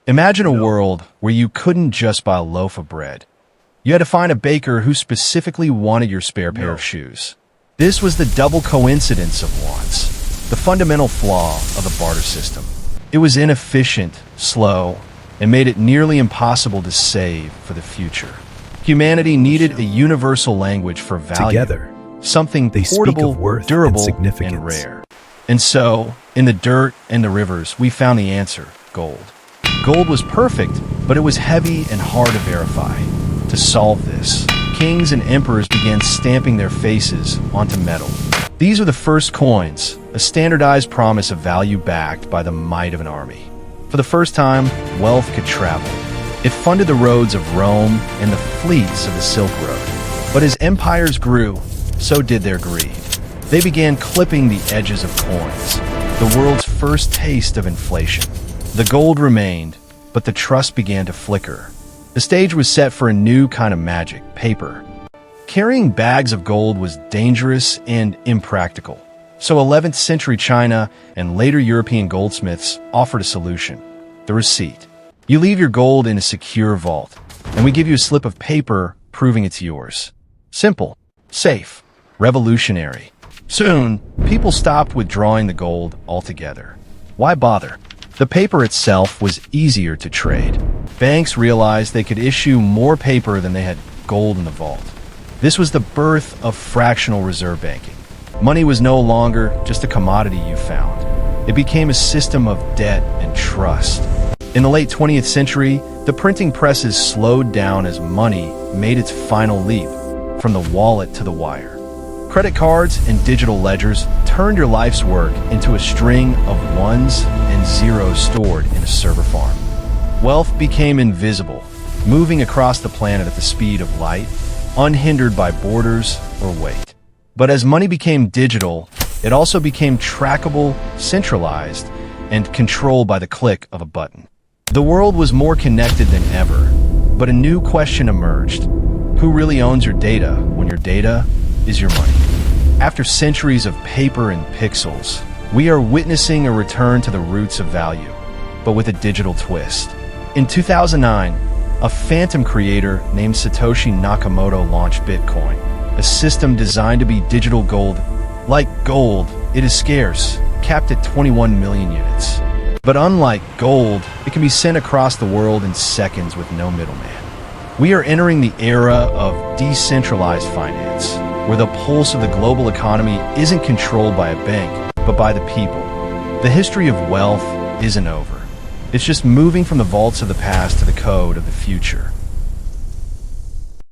Imagine a world where you couldn't just buy a loaf of bread. You had to find a baker who specifically wanted your spare pair of shoes. This was the double coincidence of wants, the fundamental flaw of the barter system. It was inefficient, slow, and made it nearly impossible to save for the future. Humanity needed a universal language for value, Together, something they speak portable, of worth and durable, significance. and rare. And so, in the dirt and the rivers, we found the answer: gold. Gold was perfect, but it was heavy and hard to verify. To solve this, kings and emperors began stamping their faces onto metal. These are the first coins, a standardized promise of value backed by the might of an army. For the first time, wealth could travel. It funded the roads of Rome and the fleets of the Silk Road. But as empires grew, so did their greed. They began clipping the edges of coins, the world's first taste of inflation. The gold remained, but the trust began to flicker. The stage was set for a new kind of magic: paper. Carrying bags of gold was dangerous and impractical. So 11th century China and later European goldsmiths offered a solution: the receipt. You leave your gold in a secure vault, and we give you a slip of paper proving it's yours. Simple, safe, revolutionary. Soon, people stopped withdrawing the gold altogether. Why bother? The paper itself was easier to trade. Banks realized they could issue more paper than they had gold in the vault. This was the birth of fractional reserve banking. Money was no longer just a commodity you found. It became a system of debt and trust. In the late 20th century, the printing presses slowed down as money made its final leap from the wallet to the wire. Credit cards and digital ledgers turned your life's work into a string of ones and zeros stored in a server farm. Wealth became invisible, moving across the planet at the speed of light, unhindered by borders or weight. But as money became digital, it also became trackable, centralized, and controlled by the click of a button. The world was more connected than ever, but a new question emerged: who really owns your data when your data is your money? After centuries of paper and pixels, we are witnessing a return to the roots of value, but with a digital twist. In 2009, a phantom creator named Satoshi Nakamoto launched Bitcoin, a system designed to be digital gold. Like gold, it is scarce, capped at 21 million units. But unlike gold, it can be sent across the world in seconds with no middleman. We are entering the era of decentralized finance, where the pulse of the global economy isn't controlled by a bank, but by the people. The history of wealth isn't over. It's just moving from the vaults of the past to the code of the future.